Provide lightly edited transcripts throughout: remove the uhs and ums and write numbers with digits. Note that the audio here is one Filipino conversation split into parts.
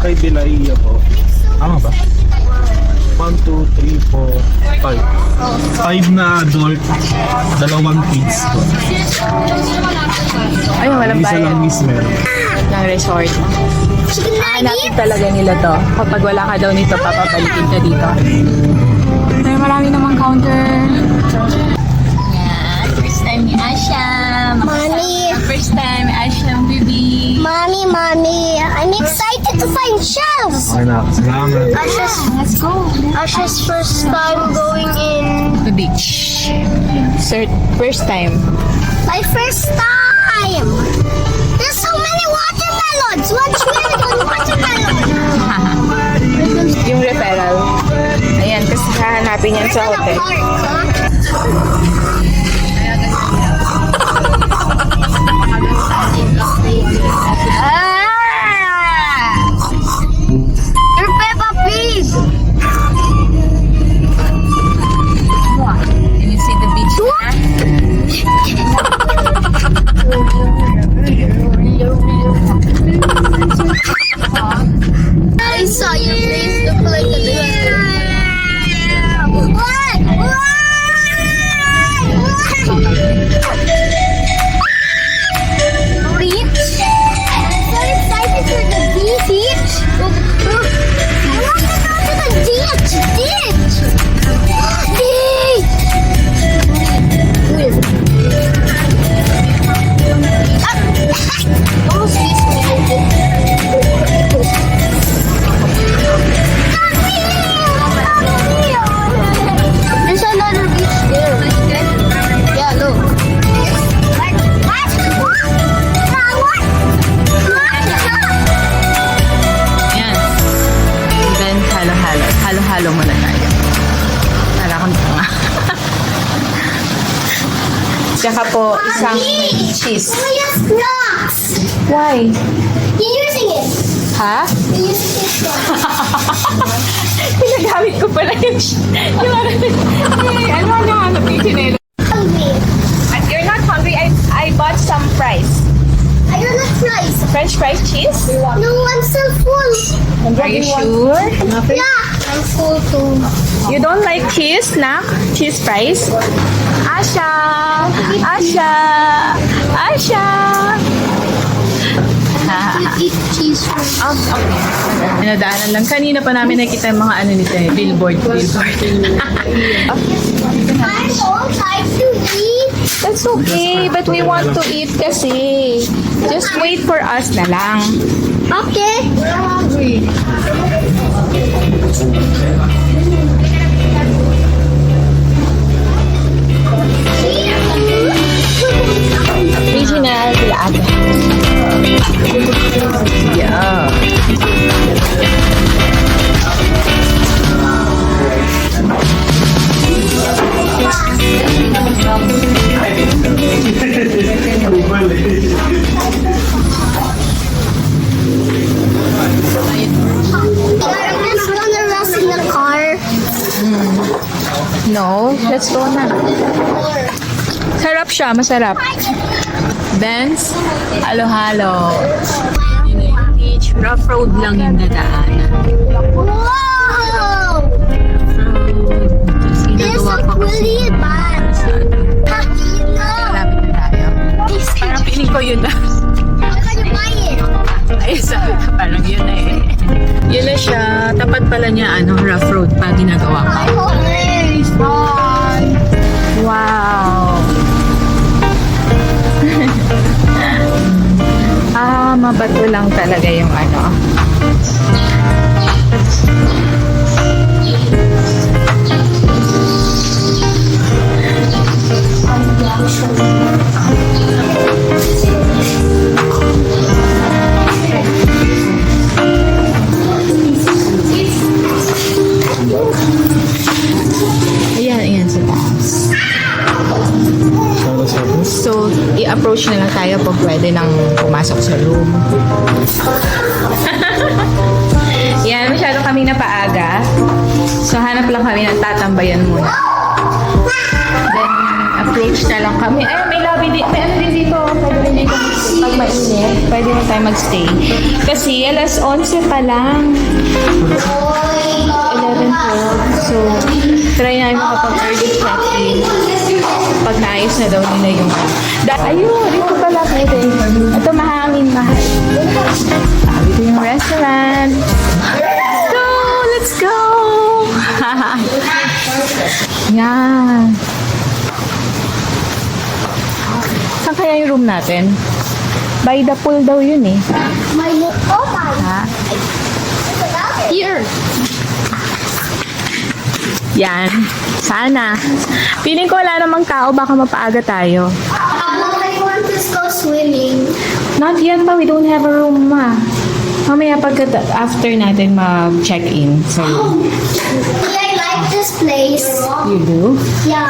kay Bilaya po. Tama ba? 1, 2, 3, 4, 5. 5 na adult, 2 kids po. Ayun, walang Isa lang bayad miss meron. ng resort. Hanapin talaga nila to. Kapag wala ka daw nito, papabalikin ka dito. Pero marami namang counter. Yan, first time ni Asha. Mommy. First time, Asha, baby. Mommy, I'm excited to find shells. Okay na, salamat. Let's go. Asha's first time going in. The beach. First time. My first time. There's so many watermelons. What's really on watermelon? Yung referral. Ayan, kasi hahanapin yan sa hotel. You're Peppa Pig. Can you see the beach na? I saw your face look like a little. What? Beach? I'm so excited for the beach. I want to go to the ditch. Ditch. Almost missed me. There's another beach there. Yeah, look. What? Ayan. And then, halo-halo. Halo-halo muna tayo. Para akong tanga. Tsaka po, isang cheese. Oh, yes, snacks. Why? You're using it. Ha? You're using it. Pinagamit ko pala yung ano, pinelo. Hungry. You're not hungry? I bought some fries. I don't have fries. French fries, cheese? No, I'm still full. Are you sure? Yeah, I'm full too. You don't like cheese, snack? Cheese fries? Asha! Asha! Asha! Eat cheese fries. Okay. Nadaanan lang. Kanina pa namin nakita yung mga ano nito eh. Billboard. I'm so tired to eat. That's okay, but we want to eat kasi. Just wait for us na lang. Okay. We're hungry. Regional sila ate. Yeah. I'm just gonna rest in the car. No, let's go na. Sarap siya, masarap. Benz, halo-halo. Yun na yung beach. Rough road lang yung dadaanan. Wow! Tapos This ginagawa is pa kasi really bad. No. malapit na tayo. Parang piling ko yun na. How can you buy it? Ay, sabi ka, parang yun na eh. Yun na siya. Tapat pala niya, rough road pa ginagawa pa. I hope it's fun. Wow! Mabato lang talaga yung ano. Ayan sa taas. So, i-approach na lang tayo pag pwede nang pumasok sa room. Yan, masyado kami napaaga. So, hanap lang kami ng tatambayan muna. Then, Mag-approach na lang kami. Ay, may lobby din. May ano din dito. Pwede rin dito mag-stay. Pag mainit, pwede rin tayo mag-stay. Kasi alas 11 pa lang. 11:12. So, try namin makapag-early check-in. Pag naayos na daw nila yung... Ayun, dito pala pwede. Ito mahangin, mahal. Dito yung restaurant. Let's go! Yan. Saan kaya yung room natin? By the pool daw yun eh. Oh my. Ha? Here. Yan. Sana. Feeling ko wala namang tao, baka mapaaga tayo. I want to go swimming. Not yet pa, we don't have a room ma. Mamaya after natin mag-check-in. So, I like this place. you do? Yeah.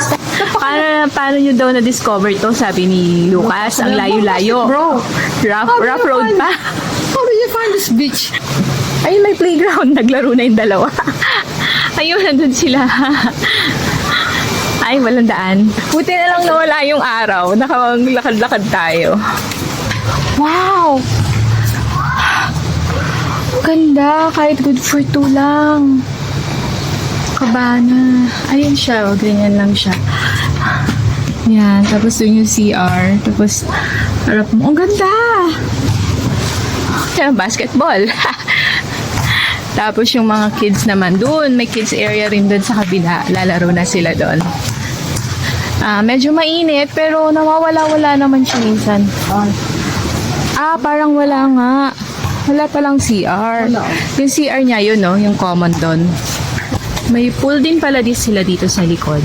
Paano nyo daw na-discover to? Sabi ni Lucas, ang layo-layo. Bro, Rough road pa. how did you find this beach? Ayun, may playground. Naglaro na yung dalawa. Ayun, nandun sila. Ay, walang daan. Buti na lang nawala yung araw. Nakaglakad-lakad tayo. Wow! Ganda. Kahit good for 2 lang. Kabana. Ayun siya. O, ganyan lang siya. Yan. Tapos dun yung CR. Tapos, harap mo. Ang ganda! Yan, basketball. Tapos yung mga kids naman doon, may kids area rin doon sa kabila. Lalaro na sila doon. Medyo mainit, pero nawawala-wala naman siya minsan. Parang wala nga. Wala palang CR. Yung CR niya yun, no? Yung common doon. May pool din pala sila dito sa likod.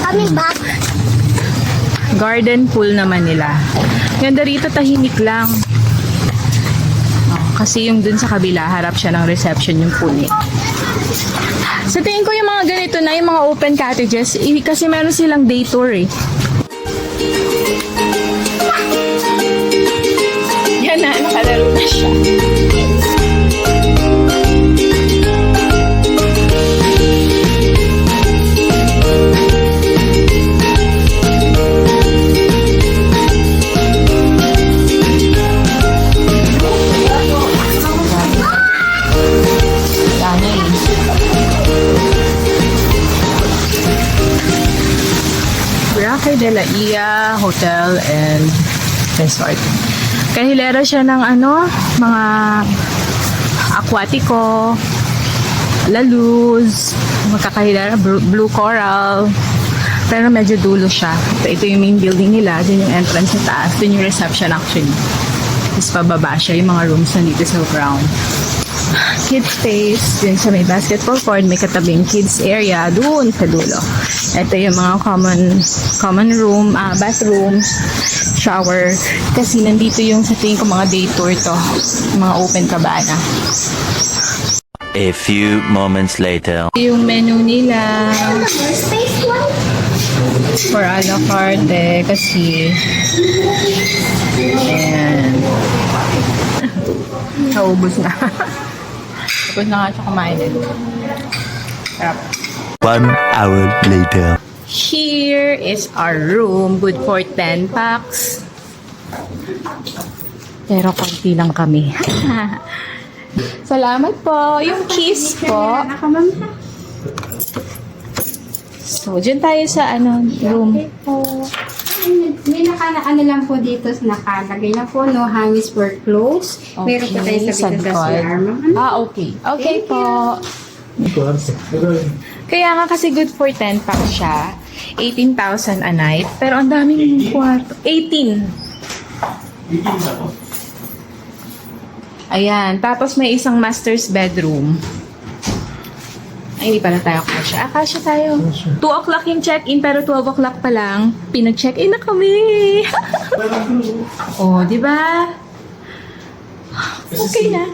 Coming back. Garden pool naman nila. Ganda rito, tahimik lang. Kasi yung dun sa kabila, harap siya ng reception yung pool niya. Sa tingin ko yung mga ganito na, yung mga open cottages, kasi meron silang day tour eh. Yan na, nakalaro na siya. Boracay de la Ia Hotel and Resort. Kahilera siya ng mga aquatico, La Luz, magkakahilera, blue coral, pero medyo dulo siya. Ito yung main building nila, dun yung entrance sa taas, dun yung reception actually. Tapos pababa siya, yung mga rooms nandito sa ground. Kids space, dun sa may basketball court, may katabing kids area, dun sa dulo. Ito yung mga common room, bathrooms, shower. Kasi nandito yung sa tingin ko mga day tour to, mga open cabana. A few moments later. Yung menu nila Space one. for a la carte kasi ayan. Naubos na. Tapos na nga siya kumain din. Sarap. 1 hour later. Here is our room. Good for 10 packs. Pero konti lang kami. Salamat po. Yung keys po. So, dyan tayo sa room. May ano lang po dito, nakalagay na po, no hangis for clothes. Meron po tayo sa bitugas Sad na arm. okay. Okay po. Kaya nga kasi good for 10 packs siya. 18,000 a night. Pero ang daming kwarto. 18. Ayan. Tapos may isang master's bedroom. Ay, hindi pala tayo kasya. Kasya tayo. 2 o'clock yung check-in, pero 12 o'clock pa lang, pinag-check-in na kami. Oh, di ba? Okay na.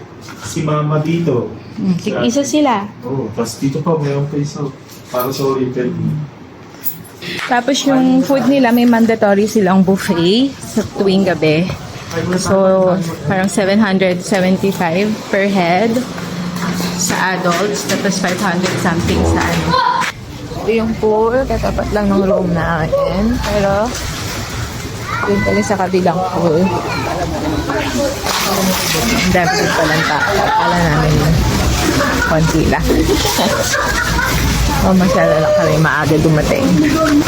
Si mama dito. Isa sila. Tapos dito pa, mayroon pa isa. Para sa oriental. Tapos yung food nila, may mandatory silang buffet sa tuwing gabi. So, parang 775 per head sa adults, tapos 500 something sa Ito yung pool, katapat lang ng room namin. Pero, yun pala sa kabilang pool. Ang dami din palang tao. Akala namin konti lang. O, masyado lang kami maaga dumating.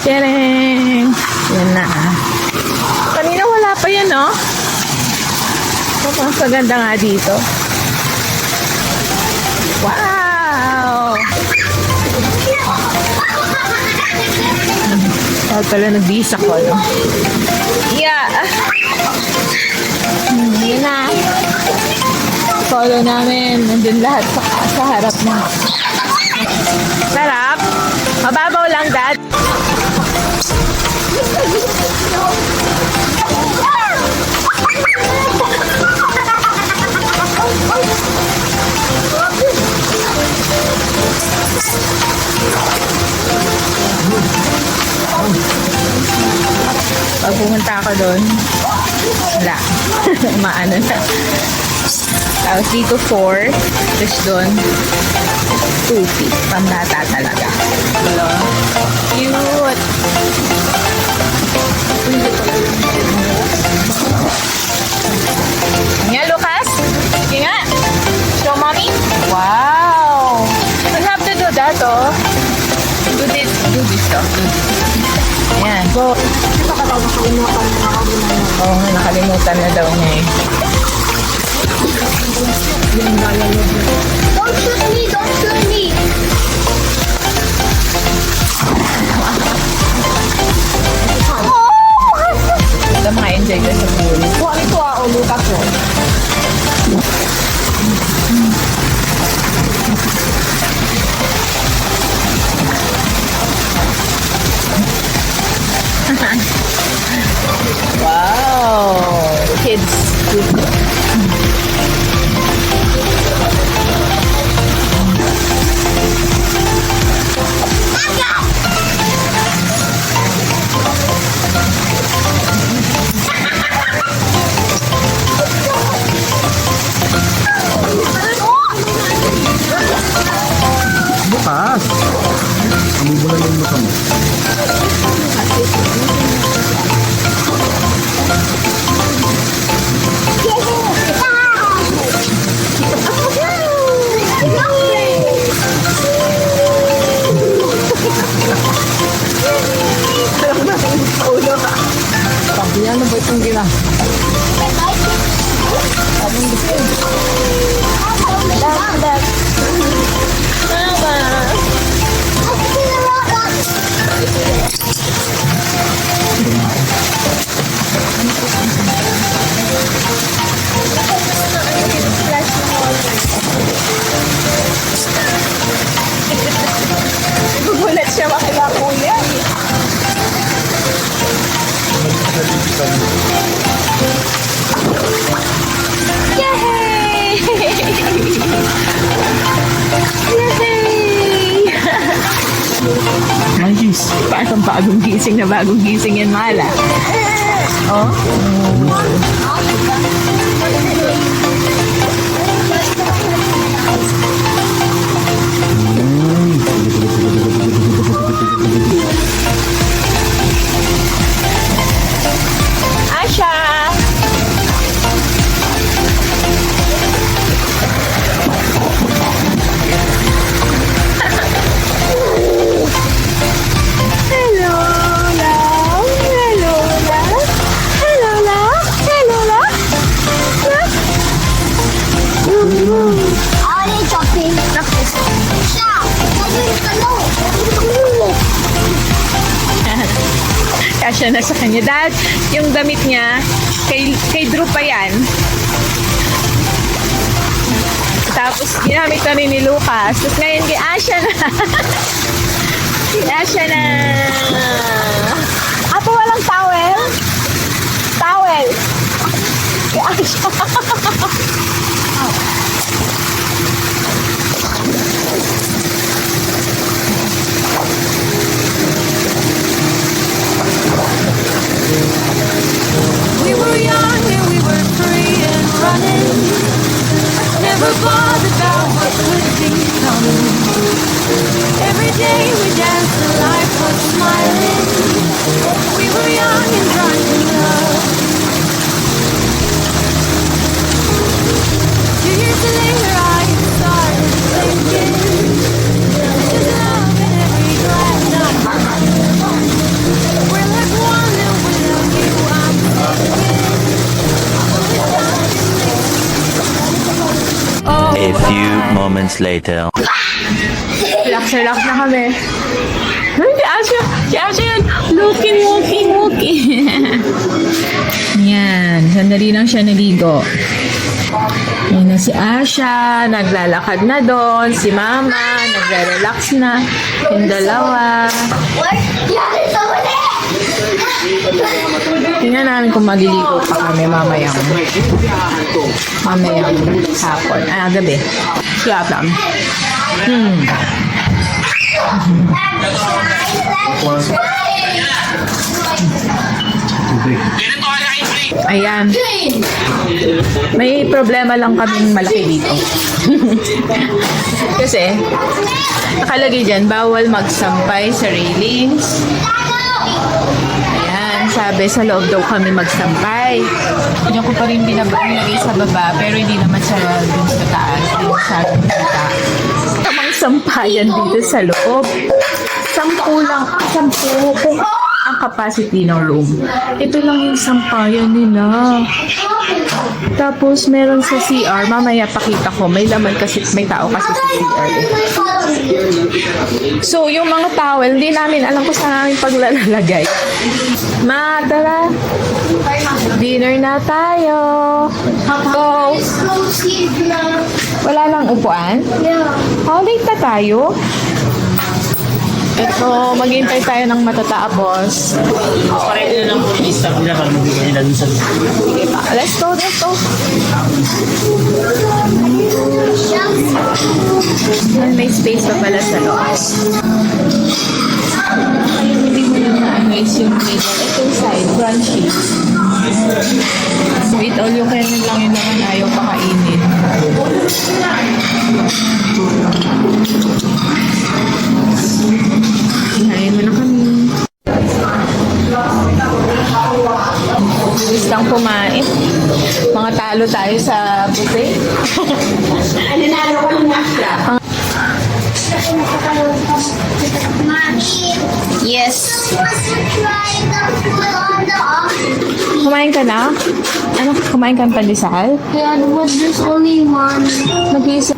Tiyareng! Yan na. Kanina wala pa yan, no? Mas maganda nga dito. Wow! Dahil pala nag-visa ko, no? Yeah! Yun na. Follow namin. Nandun lahat sa harap na. Sarap. Mababaw lang, Dad. Pag pumunta ako doon, wala. Maano na. Tapos dito 4, tapos doon 2 feet. Pambata talaga. Hello? Cute! Nga, Lucas? Sige nga. Show mommy. Wow! You have to do that, oh. Do this, oh. Do this. Ayan, go. Oo nga, nakalimutan na daw niya eh. Don't shoot me! Don't shoot me! Ito maka-enjoy ka sa pool. Ito ako, Lucas ko. Wow! Kids. Bukas. Amubulan yung mata mo. Pagbiyan na ba itong gila? Gugulat siya makila kuya. Yay! Yay! Monkeys. Parang bagong gising na bagong gising yan, Mala. Oh? Asha! Hello, love. Hello, love. Hello, love. Hello, love. I need shopping. Siya! Sabi yung talong! Kasya na sa kanya. Dad, yung damit niya, kay Drew pa yan. Tapos, ginamit na rin ni Lucas. Tapos ngayon, kay Asha na. Kay Asha na. Apo, walang towel? Towel. Kay Asha. We were young and we were free and running. Never bothered about what could be coming. Every day we danced smiling. We were young and drunk in love. 2 years later, I started thinking, this is love in every glad night. We're like one, and without you, I'm A few moments later. Relax na kami. Ay, si Asha yun. Walking. Yan, sandali lang siya naligo. Yan na si Asha, naglalakad na doon. Si Mama, nagre-relax na. Yung dalawa. Tingnan namin kung maliligo pa kami mamayang hapon. Gabi. Yata. Ayan. May problema lang kaming malaki dito. Kasi, nakalagay dyan, bawal magsampay sa railings. Ayan, sabi sa loob daw kami magsampay. Diyan ko pa rin binabagay sa baba, pero hindi naman sa dun sa taas. Yung sa taas. Tamang sampayan dito sa loob. 10 lang. 10 kung ang capacity ng room. Ito lang yung sampayan nila. Tapos, meron sa CR. Mamaya pakita ko. May laman kasi, may tao kasi sa CR. So, yung mga towel, hindi namin alam kung saan namin paglalagay. Ma, tara. Dinner na tayo. Go. Wala lang upuan? How late na tayo? Ito, maghintay tayo ng matatapos. Pareho na lang po yung lista nila para magbigay nila dun sa Sige pa. Let's go. May space pa pala sa loob. Hindi mo lang na is yung middle. Ito yung side, crunchy. With all you can lang yun naman ayaw pakainin. Hinayin mo na kami. Gustang kumain. Mga talo tayo sa buffet. Yes. Kumain ka na? Ano, kumain ka ng pandesal? Yeah, but there's only one. Nag-iisa.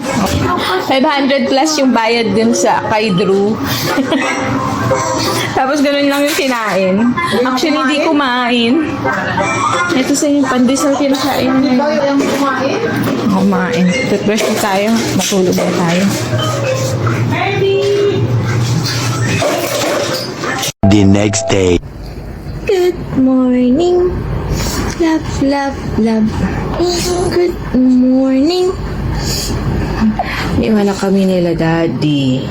500 plus yung bayad dun sa kay Drew. Tapos ganun lang yung kinain. Actually, hindi kumain. Ito sa yung pandesal kinakain niya. Kumain. Toothbrush na tayo. Matulog na tayo. The next day. Good morning. Love. Good morning. Di wala kami nila daddy.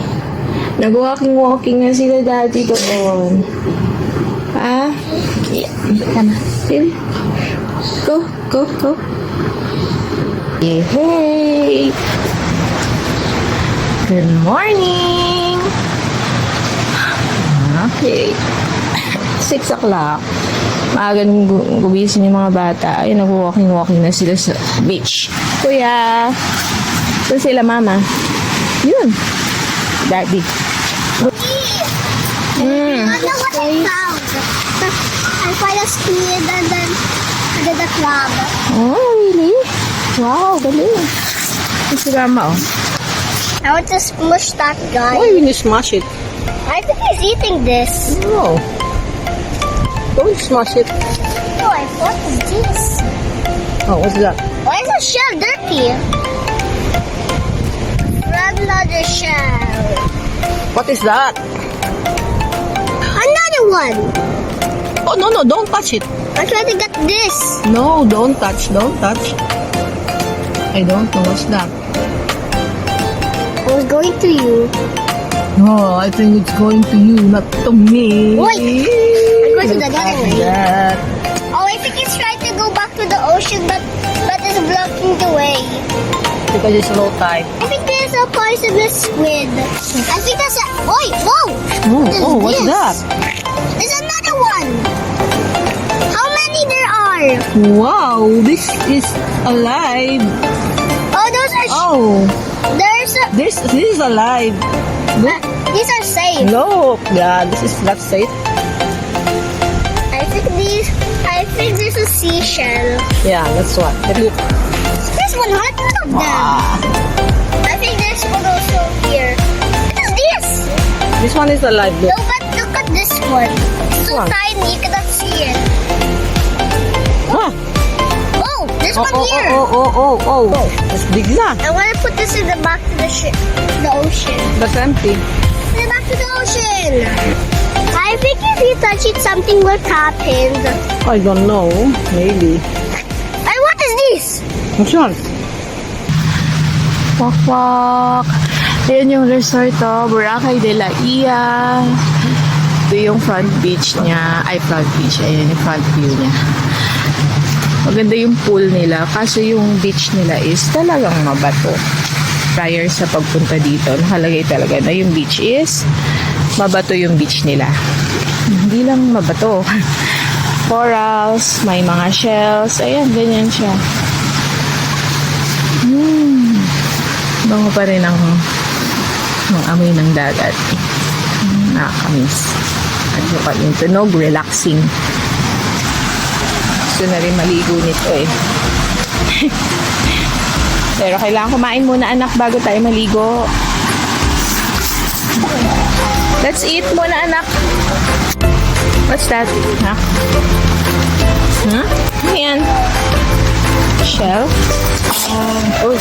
Nag-walking na sila daddy doon. Tama. Baby. Go. Hey. Good morning. Okay. 6 o'clock. Maaga nung gumising yung mga bata. Ay, nag-walking na sila sa beach. Kuya! Ito sila, mama. Yun. Daddy. I know what I found. I found a squid and then I did a crab. Oh, really? Wow, galing. Ito si mama, oh. I want to smush that guy. Why will you smash it? I think he's eating this. No. Don't smash it. Oh, what is this? Oh, what's that? Why is the shell dirty? Regular shell. What is that? Another one. Oh, no, don't touch it. I'm trying to get this. No, don't touch. I don't know what's that. I was going to you. Oh, I think it's going to you, not to me. Wait. I'm going to the other way. That. Oh, I think it's trying to go back to the ocean, but it's blocking the way. Because it's low tide. I think there's a poisonous squid. I think that's a... Oi, whoa! Oh, what's that? There's another one. How many there are? Wow, this is alive. Oh, those are. Oh, There's. this is alive. These are safe. Look, yeah, this is not safe. I think this is seashell. Yeah, that's what. There's 100 of them. I think there's one also here. What is this? This one is alive. No, but look at this one. It's so What? tiny, you cannot see it. Ah. Oh, there's Oh, one oh, here. oh. It's big na. I want to put this in the back of the ship, the ocean. That's empty. In the back of the ocean. I think if you touch it, something will happen. I don't know. Maybe. And what is this? Which one? Wak. Ayan yung resort to, Boracay de la Ia. Ito yung front beach niya. Ay, front beach. Ayan yung front view niya. Maganda yung pool nila. Kaso yung beach nila is talagang mabato. Prior sa pagpunta dito, nakalagay talaga na yung beach is mabato yung beach nila. Hindi lang mabato. Corals, may mga shells. Ayan, ganyan siya. Bango pa rin ang amoy ng dagat. Nakakamiss. At yung tunog, relaxing. Gusto na rin maligo nito eh. Pero kailangan kumain muna anak bago tayo maligo. Let's eat muna anak. What's that? Ha? Huh? Ano yan? Shell? Oh.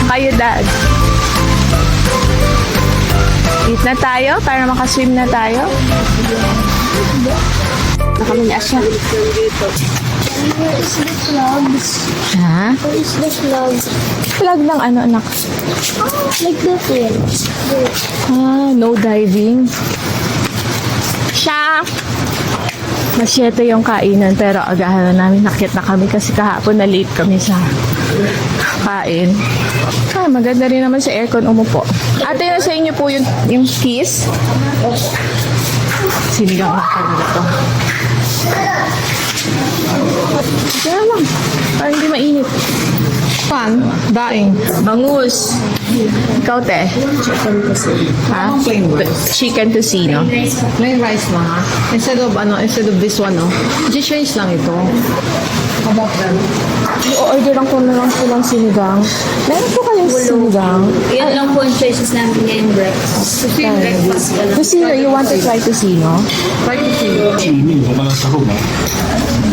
Kayo, Dad. Eat na tayo para makaswim na tayo. Where is the flags? Ha? Where is the flag? Flag ng ano, anak? Like the fins. No diving. Siya! Masyete yung kainan pero agahan na namin. Nakit na kami kasi kahapon na late kami sa kain. Maganda rin naman sa aircon umupo. Ate, na sa inyo po yung keys. Sinigang na talaga to. Kaya lang. Parang hindi mainit. Pan, daing, bangus. Ikaw, te? Ha? Chicken tocino. Plain rice lang ha. Instead of this one, no? Just change lang ito. How about that? I-orderan ko na lang silang sinigang. Meron po kayong sinigang? Yan lang po yung choices namin ngayong breakfast. Kasi yung breakfast ka lang. Tocino, you want to try tocino? Try to see. Swimming, wala sa home, ha?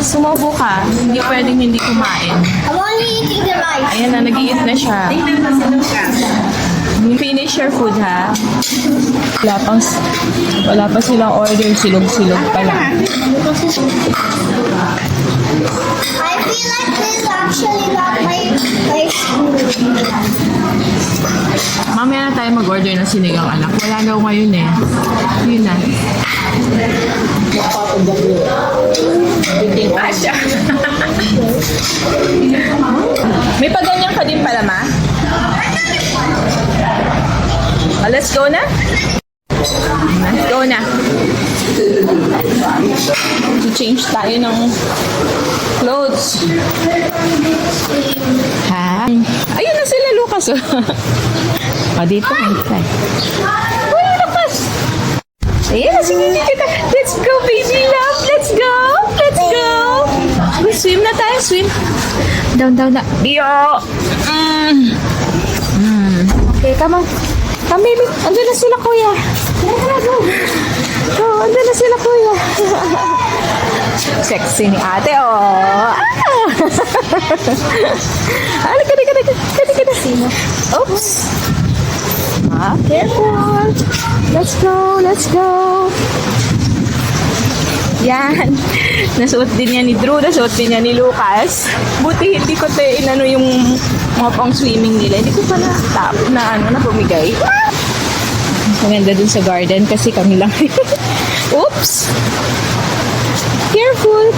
Sumubo ka, hindi pwedeng hindi kumain. I'm only eating the rice. Ayan na, nag-iit na siya. Finish your food, ha? Wala pa silang order, silog-silog pa lang. I feel like this is actually not my school. Mamaya na tayo mag-order ng sinigang anak. Wala daw ngayon eh. Yun na. Asya. May paganyan ka din pala, ma? Let's go na? Let's go na. Change tayo ng clothes. Ha? Ayun na sila, Lucas. Dito. Uy, Lucas! Ayan, sige kita. Let's go, baby love. Let's go. Let's go. Swim na tayo, swim. Down na. Dio. Okay, come on. Come, baby. Andun na sila, kuya. Go, andun na sila, kuya. Sexy ni ate, oh. Halika. Oops. Careful. Let's go. Yan. Nasuot din niya ni Drew, nasuot din niya ni Lucas. Buti hindi ko inano yung mga pang swimming nila. Hindi ko pa na bumigay. Maganda dun sa garden kasi kami lang. Oops. Careful.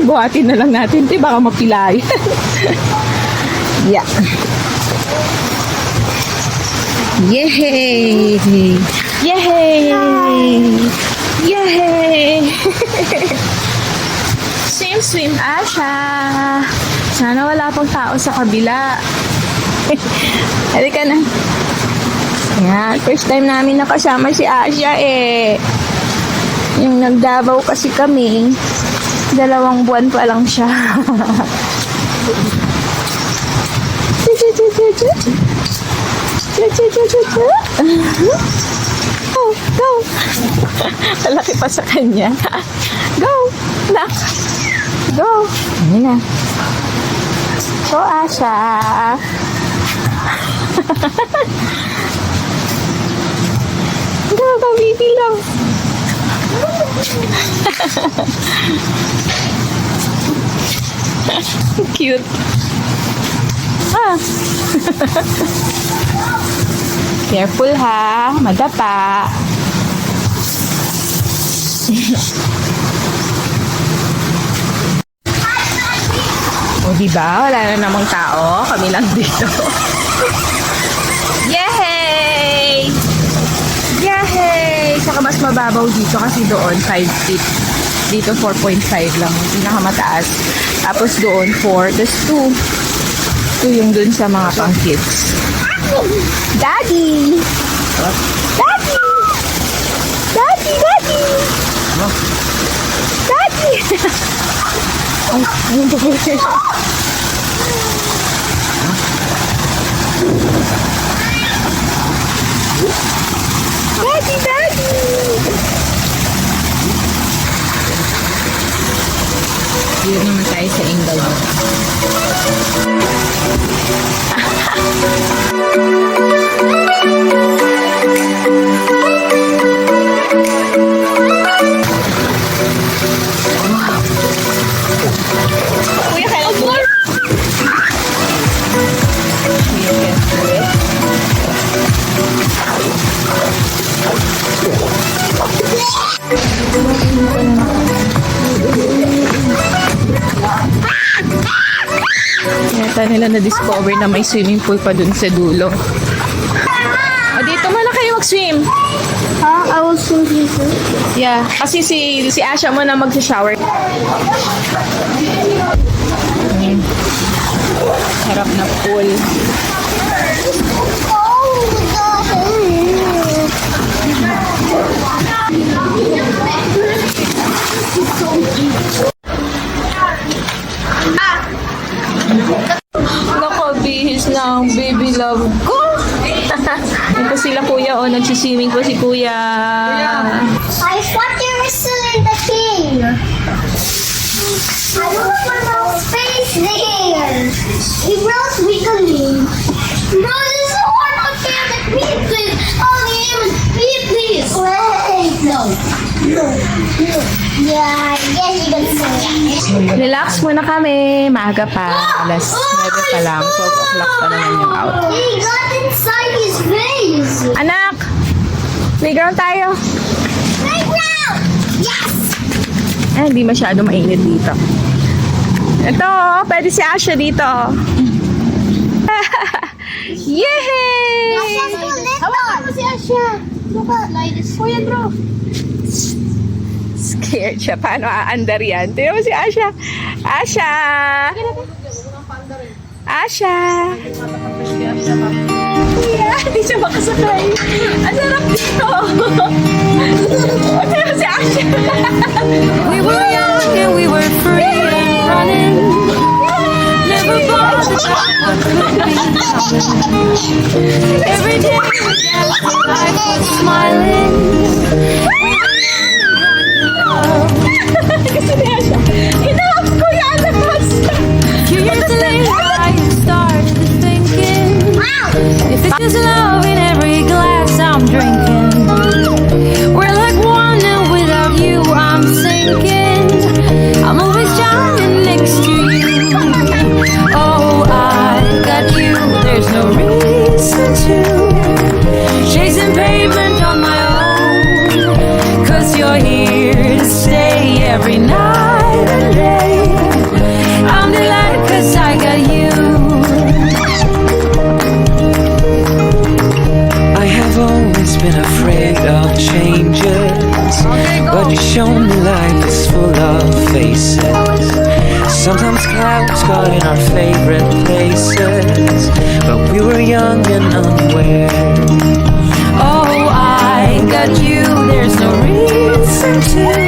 buhatin na lang natin. Ito, baka mapilayan. Yeah. Yay! Yay! Yay! Swim, swim, Asha! Sana wala pang tao sa kabila. Halika na. Yan, first time namin nakasama si Asha eh. Yung nagdabaw kasi kami, 2 buwan pa lang siya. Go, go. Malaki pa sa kanya. Go, nak. Go. Ayan na. Go, Asha. Go, go, baby lang. Cute. Ah. Careful ha, madapa. O diba, wala na namang tao, kami lang dito. Yay! Yay! Saka mas mababaw dito kasi doon 5 feet. Dito 4.5 lang, pinakamataas. Tapos doon 4, tapos 2. 2 yung dun sa mga pang kids. Daddy! Daddy! Daddy! Daddy! Daddy! Ay, ayun po po siya. Daddy! Daddy! Dito naman tayo sa Inglewood. Kuya, kailan po? Yata nila na-discover na may swimming pool pa dun sa dulo. O, dito muna kayo mag-swim. Huh? I will swim here. Yeah, kasi si Asha mo na mag-shower. Harap na pool. Nakabihis na ang baby love ko. Ito sila kuya, o nagsiswimming po si kuya. I thought you were still in the cave. I don't want no space there. We broke weekly. No, this is one of favorite pieces. Oh, the name is pieces. Wait, no. No. No. Yeah, yes, you can say that. Relax muna kami. Maaga pa. Alas 9 pa lang. 12 o'clock pa naman yung out. He got inside his face. Anak! Playground tayo. Right now. Yes. Eh, hindi masyado mainit dito. Ito, pwede si Asha dito. Yay! Hawakan mo si Asha. Kuya, bro. Scared siya. Paano aandar yan? Tingnan mo si Asha. Asha! Asha! Yeah, hindi siya makasakay. Ang sarap dito. Tingnan mo si Asha. We were young and we were free and running. Never bothered about what could be happening. Every day we danced, life was smiling. Kasi ni Asha. Hinahap ko yan. Few years later, I started thinking, if it's just love in every glass I'm drinking, we're like one and without you I'm sinking. I'm always drowning next to you. Oh, I got you. There's no reason to chasing pavement on my own, 'cause you're here to stay every night and day. clouds got in our favorite places, but we were young and unaware. Oh, I got you, there's no reason to